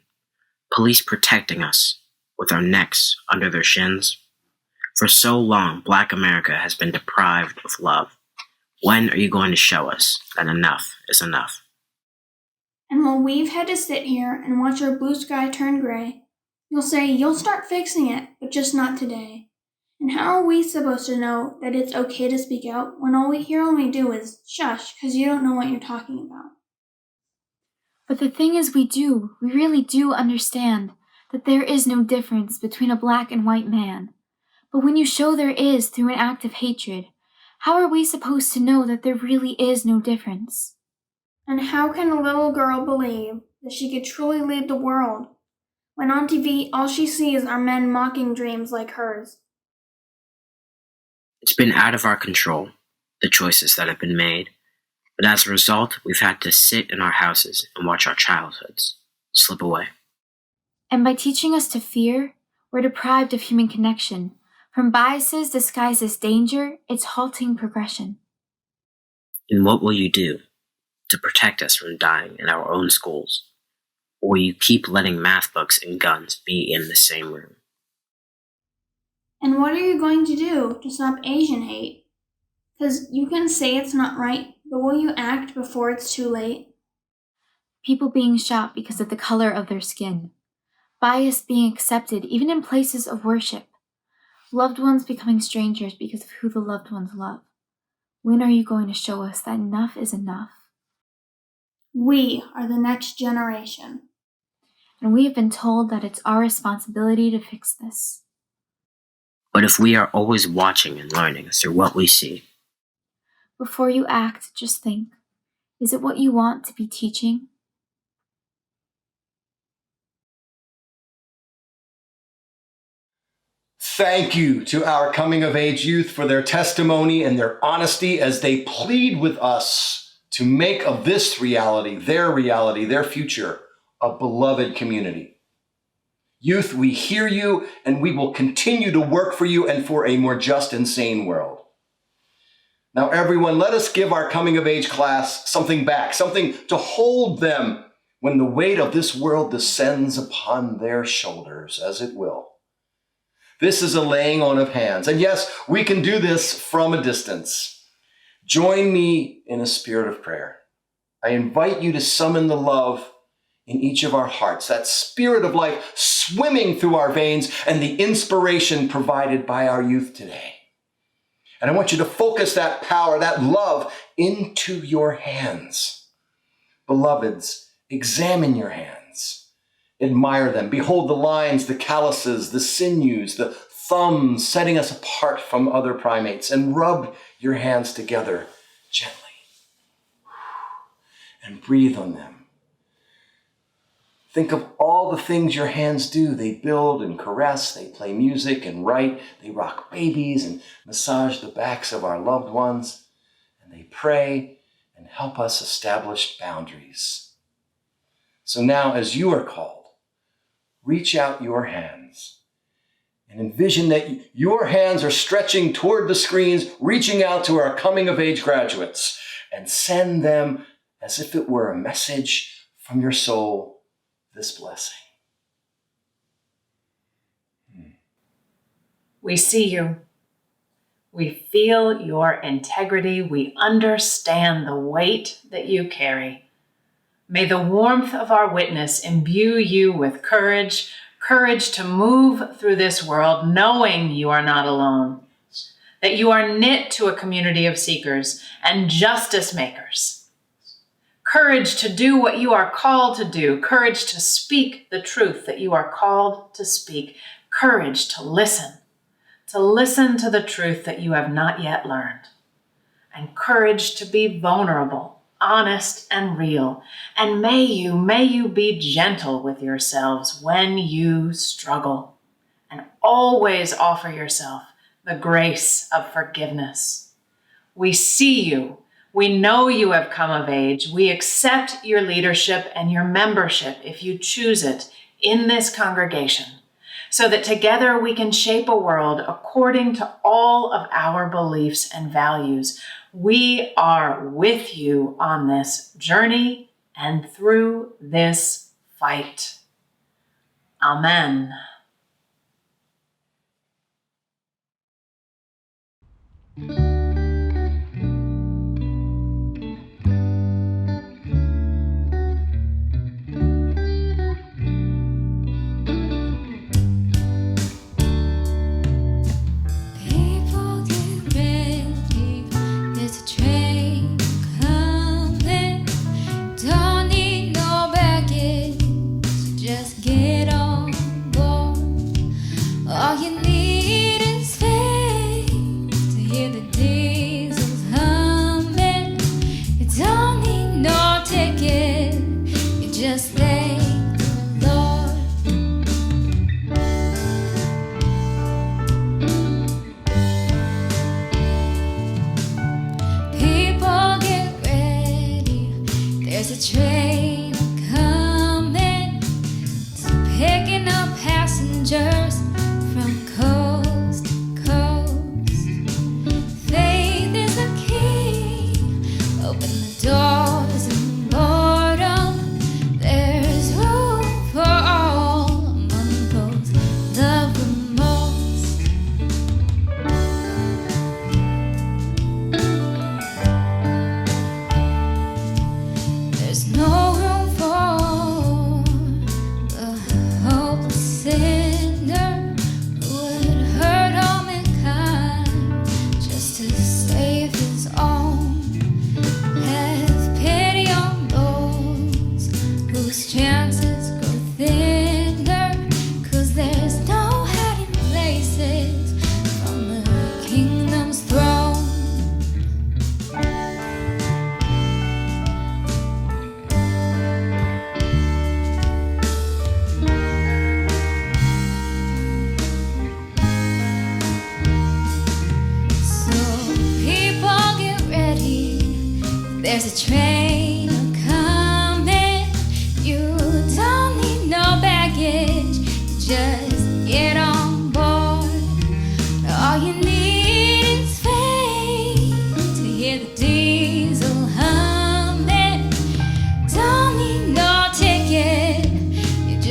police protecting us with our necks under their shins. For so long, Black America has been deprived of love. When are you going to show us that enough is enough? And while we've had to sit here and watch our blue sky turn gray, you'll say you'll start fixing it, but just not today. And how are we supposed to know that it's okay to speak out when all we hear when we do is shush because you don't know what you're talking about? But the thing is we really do understand that there is no difference between a black and white man. But when you show there is through an act of hatred, how are we supposed to know that there really is no difference? And how can a little girl believe that she could truly lead the world when on TV all she sees are men mocking dreams like hers? It's been out of our control, the choices that have been made, but as a result, we've had to sit in our houses and watch our childhoods slip away. And by teaching us to fear, we're deprived of human connection. From biases disguised as danger, it's halting progression. And what will you do to protect us from dying in our own schools? Or will you keep letting math books and guns be in the same room? And what are you going to do to stop Asian hate? Because you can say it's not right, but will you act before it's too late? People being shot because of the color of their skin. Bias being accepted even in places of worship. Loved ones becoming strangers because of who the loved ones love. When are you going to show us that enough is enough? We are the next generation. And we have been told that it's our responsibility to fix this. But if we are always watching and learning through what we see, Before you act, just think, is it what you want to be teaching? Thank you to our coming of age youth for their testimony and their honesty as they plead with us to make of this reality, their future, a beloved community. Youth, we hear you and we will continue to work for you and for a more just and sane world. Now, everyone, let us give our coming of age class something back, something to hold them when the weight of this world descends upon their shoulders, as it will. This is a laying on of hands. And yes, we can do this from a distance. Join me in a spirit of prayer. I invite you to summon the love in each of our hearts, that spirit of life swimming through our veins and the inspiration provided by our youth today. And I want you to focus that power, that love into your hands. Beloveds, examine your hands. Admire them. Behold the lines, the calluses, the sinews, the thumbs setting us apart from other primates. And rub your hands together gently. And breathe on them. Think of all the things your hands do. They build and caress, they play music and write, they rock babies and massage the backs of our loved ones, and they pray and help us establish boundaries. So now, as you are called, reach out your hands and envision that your hands are stretching toward the screens, reaching out to our coming of age graduates, and send them as if it were a message from your soul, this blessing. We see you. We feel your integrity. We understand the weight that you carry. May the warmth of our witness imbue you with courage to move through this world knowing you are not alone, that you are knit to a community of seekers and justice makers. Courage to do what you are called to do, courage to speak the truth that you are called to speak, courage to listen to the truth that you have not yet learned, and courage to be vulnerable, honest, and real. And may you be gentle with yourselves when you struggle, and always offer yourself the grace of forgiveness. We see you. We know you have come of age. We accept your leadership and your membership, if you choose it, in this congregation, so that together we can shape a world according to all of our beliefs and values. We are with you on this journey and through this fight. Amen. All you need is faith to hear the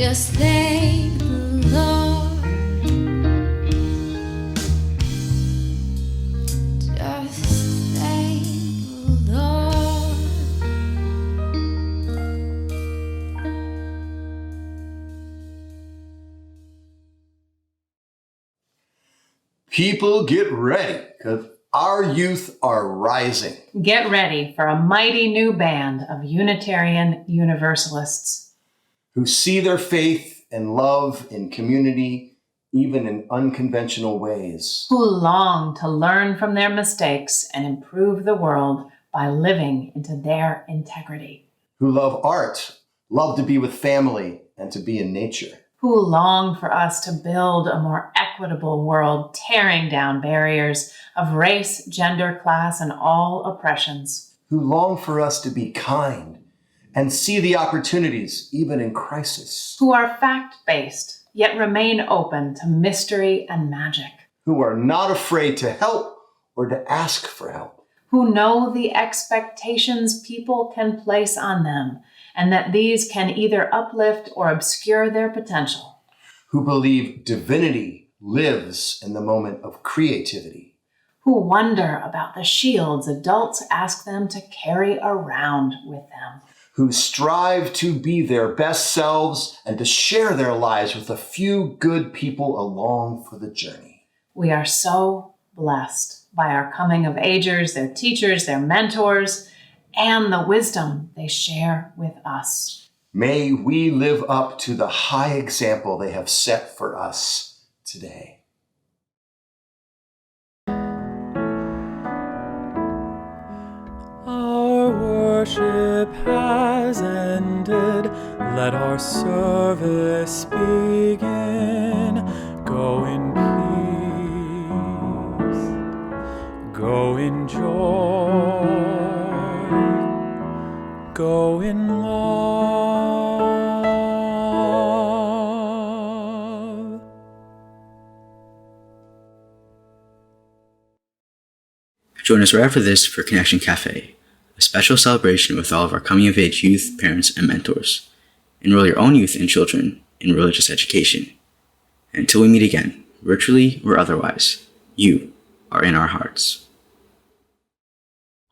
just thank the Lord. Just thank the Lord. People, get ready, because our youth are rising. Get ready for a mighty new band of Unitarian Universalists who see their faith and love in community, even in unconventional ways. who long to learn from their mistakes and improve the world by living into their integrity. Who love art, love to be with family, and to be in nature. Who long for us to build a more equitable world, tearing down barriers of race, gender, class, and all oppressions. Who long for us to be kind and see the opportunities even in crisis. Who are fact-based, yet remain open to mystery and magic. Who are not afraid to help or to ask for help. Who know the expectations people can place on them, and that these can either uplift or obscure their potential. Who believe divinity lives in the moment of creativity. Who wonder about the shields adults ask them to carry around with them. Who strive to be their best selves and to share their lives with a few good people along for the journey. We are so blessed by our coming of agers, their teachers, their mentors, and the wisdom they share with us. May we live up to the high example they have set for us today. Our worship has ended. Let our service begin. Go in peace. Go in joy. Go in love. Join us right after this for Connection Cafe, a special celebration with all of our coming-of-age youth, parents, and mentors. Enroll your own youth and children in religious education. And until we meet again, virtually or otherwise, you are in our hearts.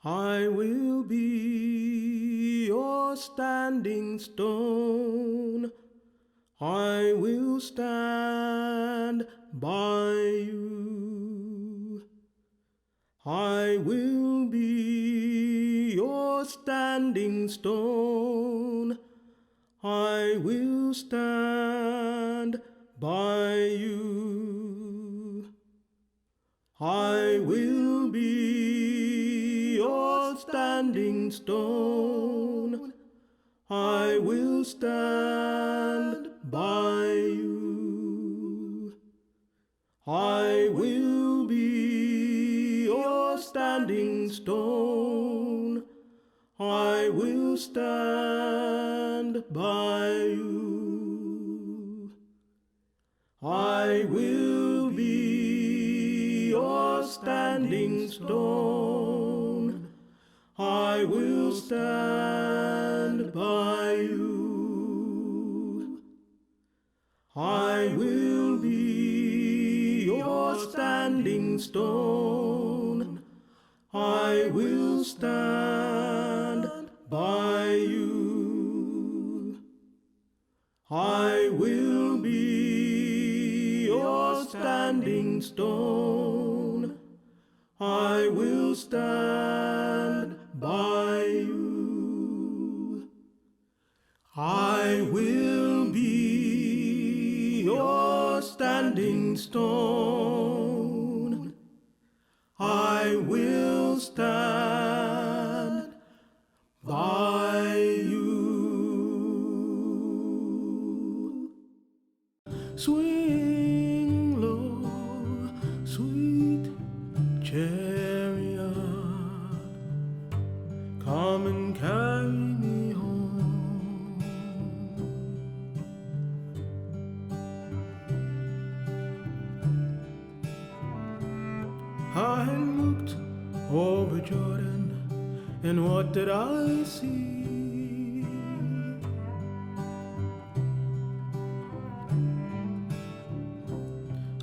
I will be your standing stone. I will stand by you. I will be your standing stone. I will stand by you. I will be your standing stone. I will stand by you. I will be your standing stone. I will stand by you. I will be your standing stone. I will stand by you. I will be your standing stone. I will stand by you. I will be your standing stone. I will stand by you. I will be your standing stone. I will stand by you. Swing low, sweet chariot, come and carry me home. I looked over Jordan, and what did I see?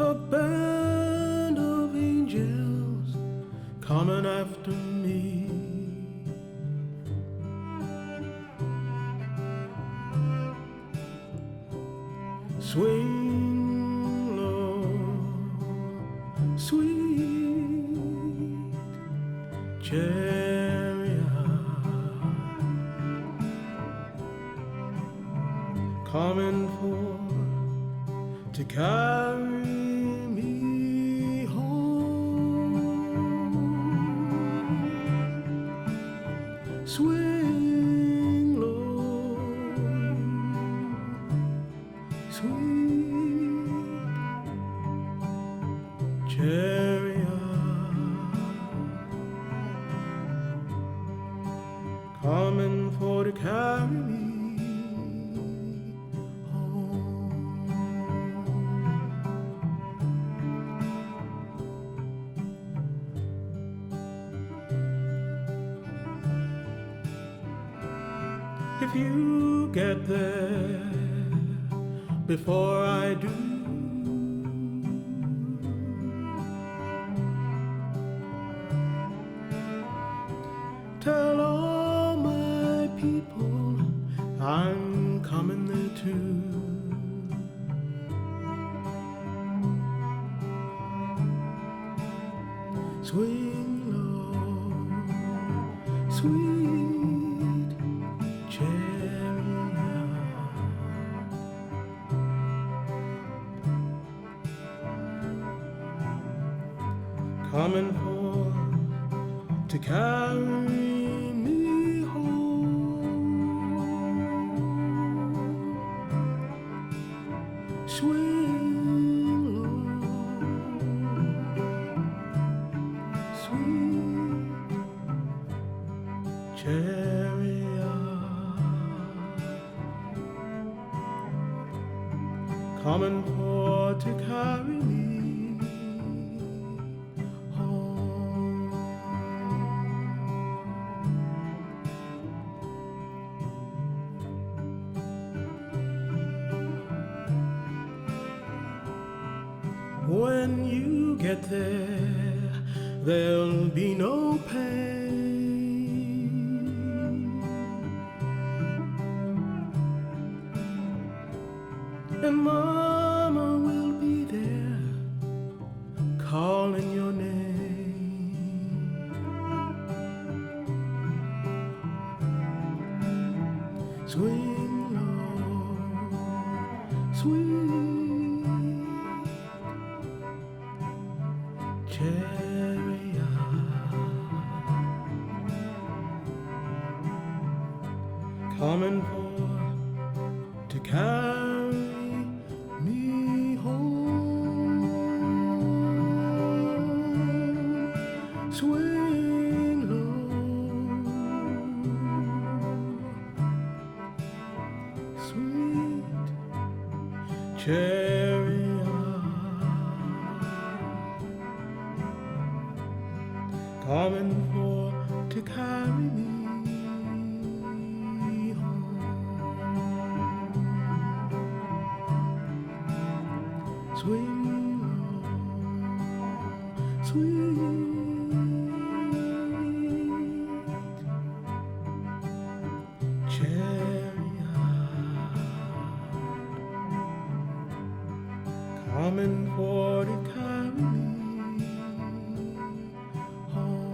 a band of angels coming after me. Swing low, sweet chariot, coming for to carry me home. Swing low, sweet chariot, coming for to carry me. If you get there before I do, tell all my people I'm coming there too. Swing low, sweet chariot, coming for to carry me home. Swing low, sweet chariot, coming for to carry me home. When you get there, there'll be no pain, and Mama will be there calling your name. Swing low, sweet chariot, coming for to carry me home. Swing low, sweet chariot, coming for to carry me home. Swing low, sweet chariot, coming for to carry me home.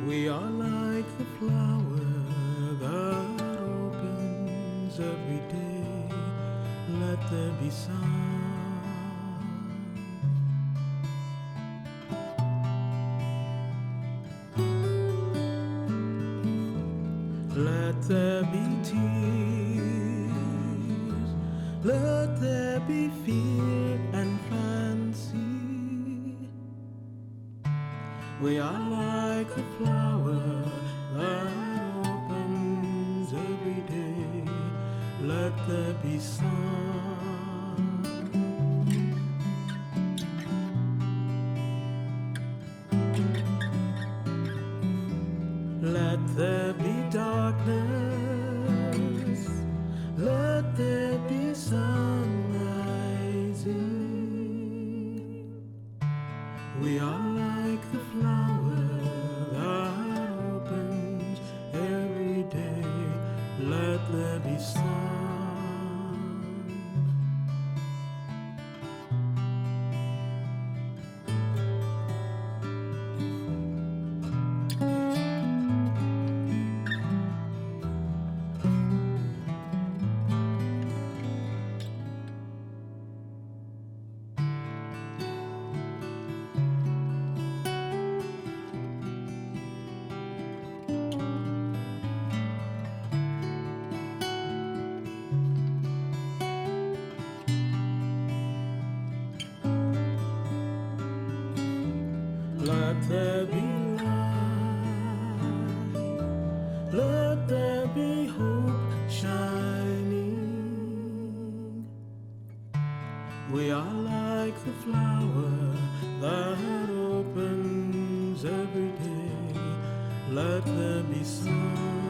We are like the flower that opens every day. Let there be sound. Let there be tears. Let there be fear and fancy. We are like a flower that opens every day. Let there be sun. Let there be darkness. Let there be sun rising. We are like the flower that opens every day. Let there be sun. Let there be light. Let there be hope shining. We are like the flower that opens every day. Let there be sun.